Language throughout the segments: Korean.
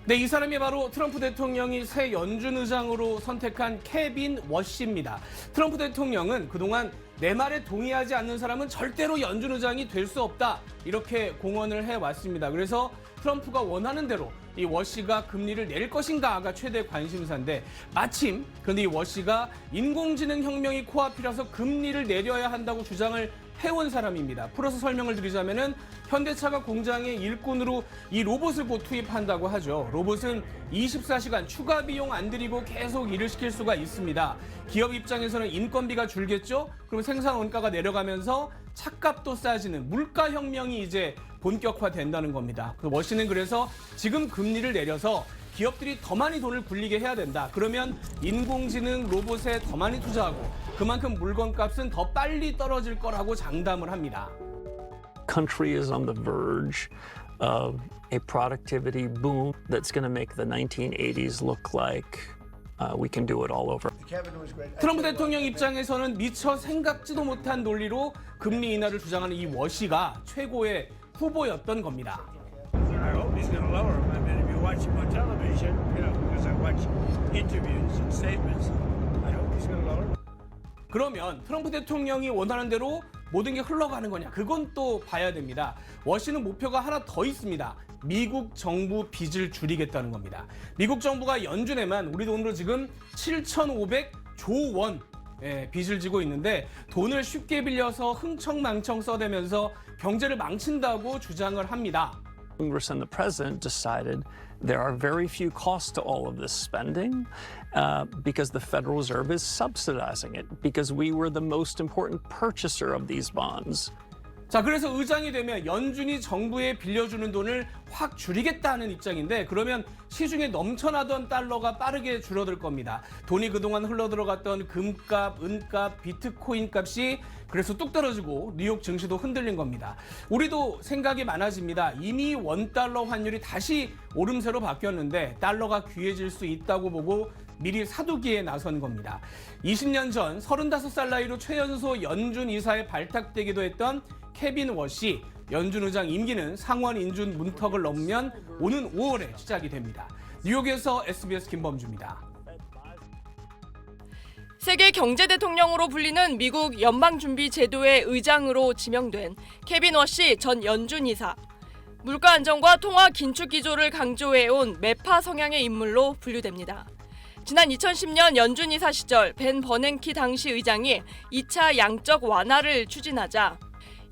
네, 이 사람이 바로 트럼프 대통령이 새 연준 의장으로 선택한 케빈 워시입니다. 트럼프 대통령은 그동안 내 말에 동의하지 않는 사람은 절대로 연준 의장이 될 수 없다, 이렇게 공언을 해왔습니다. 그래서 트럼프가 원하는 대로 이 워시가 금리를 내릴 것인가가 최대 관심사인데, 마침 그런데 이 워시가 인공지능 혁명이 코앞이라서 금리를 내려야 한다고 주장을 해온 사람입니다. 풀어서 설명을 드리자면은 현대차가 공장에 일꾼으로 이 로봇을 곧 투입한다고 하죠. 로봇은 24시간 추가 비용 안 들이고 계속 일을 시킬 수가 있습니다. 기업 입장에서는 인건비가 줄겠죠? 그럼 생산 원가가 내려가면서 차값도 싸지는 물가 혁명이 이제 본격화된다는 겁니다. 워시는 그래서 지금 금리를 내려서 기업들이 더 많이 돈을 굴리게 해야 된다. 그러면 인공지능 로봇에 더 많이 투자하고 그만큼 물건값은 더 빨리 떨어질 거라고 장담을 합니다. Country is on the verge of a productivity boom that's going to make the 1980s look like we can do it all over. 트럼프 대통령 입장에서는 미처 생각지도 못한 논리로 금리 인하를 주장하는 이 워시가 최고의 후보였던 겁니다. I hope he's going to lower them. I mean, if you watch him on television, because I watch interviews and statements, I hope he's going to lower them. 그러면 트럼프 대통령이 원하는 대로 모든 게 흘러가는 거냐? 그건 또 봐야 됩니다. 워시는 목표가 하나 더 있습니다. 미국 정부 빚을 줄이겠다는 겁니다. 미국 정부가 연준에만 우리 돈으로 지금 7,500조 원 빚을 지고 있는데, 돈을 쉽게 빌려서 흥청망청 써대면서 경제를 망친다고 주장을 합니다. Congress and the president decided there are very few costs to all of this spending because the Federal Reserve is subsidizing it because we were the most important purchaser of these bonds. 자, 그래서 의장이 되면 연준이 정부에 빌려주는 돈을 확 줄이겠다는 입장인데, 그러면 시중에 넘쳐나던 달러가 빠르게 줄어들 겁니다. 돈이 그동안 흘러들어갔던 금값, 은값, 비트코인 값이 그래서 뚝 떨어지고 뉴욕 증시도 흔들린 겁니다. 우리도 생각이 많아집니다. 이미 원달러 환율이 다시 오름세로 바뀌었는데 달러가 귀해질 수 있다고 보고 미리 사두기에 나선 겁니다. 20년 전 35살 나이로 최연소 연준 이사에 발탁되기도 했던 케빈 워시, 연준 의장 임기는 상원 인준 문턱을 넘으면 오는 5월에 시작이 됩니다. 뉴욕에서 SBS 김범주입니다. 세계 경제 대통령으로 불리는 미국 연방준비제도의 의장으로 지명된 케빈 워시 전 연준 이사. 물가 안정과 통화 긴축 기조를 강조해온 매파 성향의 인물로 분류됩니다. 지난 2010년 연준 이사 시절 벤 버냉키 당시 의장이 2차 양적 완화를 추진하자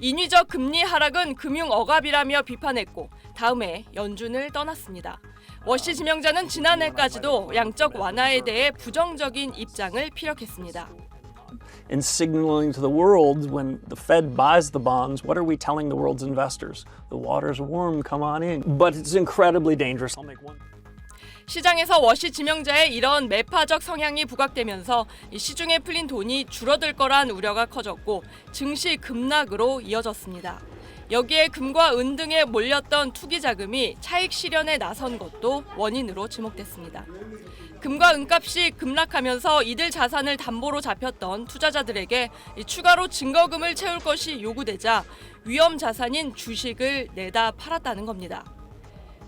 인위적 금리 하락은 금융 억압이라며 비판했고 다음해 연준을 떠났습니다. 워시 지명자는 지난해까지도 양적 완화에 대해 부정적인 입장을 피력했습니다. And signaling to the world when the Fed buys the bonds, what are we telling the world's investors? The water's warm, come on in. But it's incredibly dangerous. I'll make one. 시장에서 워시 지명자의 이런 매파적 성향이 부각되면서 시중에 풀린 돈이 줄어들 거란 우려가 커졌고 증시 급락으로 이어졌습니다. 여기에 금과 은 등에 몰렸던 투기 자금이 차익 실현에 나선 것도 원인으로 지목됐습니다. 금과 은값이 급락하면서 이들 자산을 담보로 잡혔던 투자자들에게 추가로 증거금을 채울 것이 요구되자 위험 자산인 주식을 내다 팔았다는 겁니다.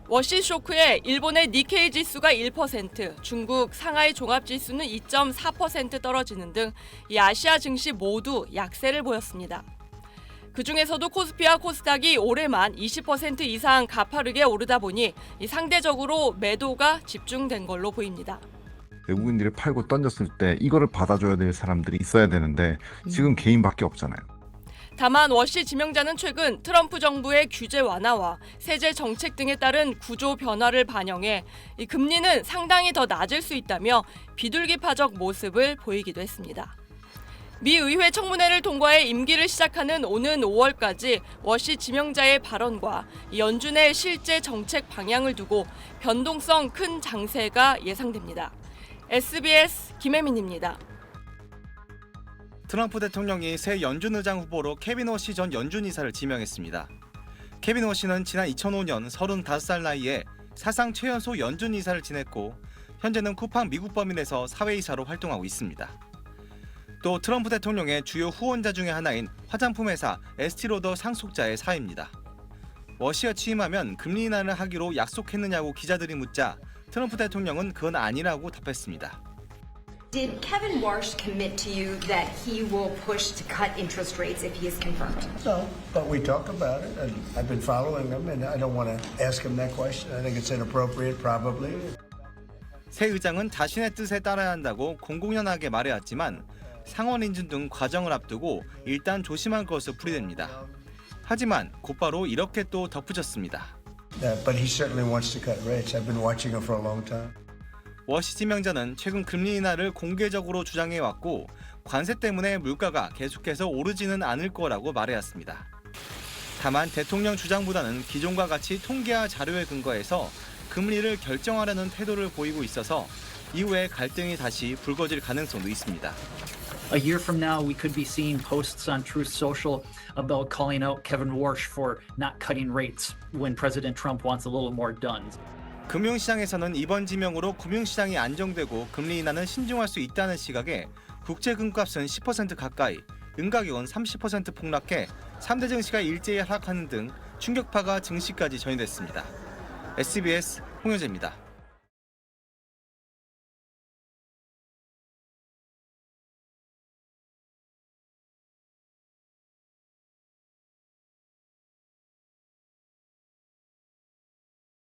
워시 쇼크에 일본의 니케이 지수가 1%, 중국 상하이 종합지수는 2.4% 떨어지는 등 이 아시아 증시 모두 약세를 보였습니다. 그중에서도 코스피와 코스닥이 올해만 20% 이상 가파르게 오르다 보니 상대적으로 매도가 집중된 걸로 보입니다. 외국인들이 팔고 던졌을 때 이거를 받아줘야 될 사람들이 있어야 되는데 지금 개인밖에 없잖아요. 다만 워시 지명자는 최근 트럼프 정부의 규제 완화와 세제 정책 등에 따른 구조 변화를 반영해 이 금리는 상당히 더 낮을 수 있다며 비둘기파적 모습을 보이기도 했습니다. 미 의회 청문회를 통과해 임기를 시작하는 오는 5월까지 워시 지명자의 발언과 연준의 실제 정책 방향을 두고 변동성 큰 장세가 예상됩니다. SBS 김혜민입니다. 트럼프 대통령이 새 연준 의장 후보로 케빈 워시 전 연준 이사를 지명했습니다. 케빈 워시는 지난 2005년 35살 나이에 사상 최연소 연준 이사를 지냈고 현재는 쿠팡 미국 법인에서 사회이사로 활동하고 있습니다. 또 트럼프 대통령의 주요 후원자 중의 하나인 화장품 회사 에스티로더 상속자의 사입니다. 워시가 취임하면 금리 인하를 하기로 약속했느냐고 기자들이 묻자 트럼프 대통령은 그건 아니라고 답했습니다. Did Kevin Warsh commit to you that he will push to cut interest rates if he is confirmed? No, but we talk about it, and I've been following him, and I don't want to ask him that question. I think it's inappropriate, probably. 새 의장은 자신의 뜻에 따라야 한다고 공공연하게 말해왔지만 상원 인준 등 과정을 앞두고 일단 조심할 것으로 풀이됩니다. 하지만 곧바로 이렇게 또 덧붙였습니다. But he certainly wants to cut rates. I've been watching him for a long time. 워시 지명자는 최근 금리 인하를 공개적으로 주장해왔고 관세 때문에 물가가 계속해서 오르지는 않을 거라고 말해왔습니다. 다만 대통령 주장보다는 기존과 같이 통계와 자료에 근거해서 금리를 결정하려는 태도를 보이고 있어서 이후에 갈등이 다시 불거질 가능성도 있습니다. A year from now, we could be seeing posts on Truth Social about calling out Kevin Warsh for not cutting rates when President Trump wants a little more done. 금융시장에서는 이번 지명으로 금융시장이 안정되고 금리 인하는 신중할 수 있다는 시각에 국제 금값은 10% 가까이, 은가격은 30% 폭락해 3대 증시가 일제히 하락하는 등 충격파가 증시까지 전이됐습니다. SBS 홍효재입니다.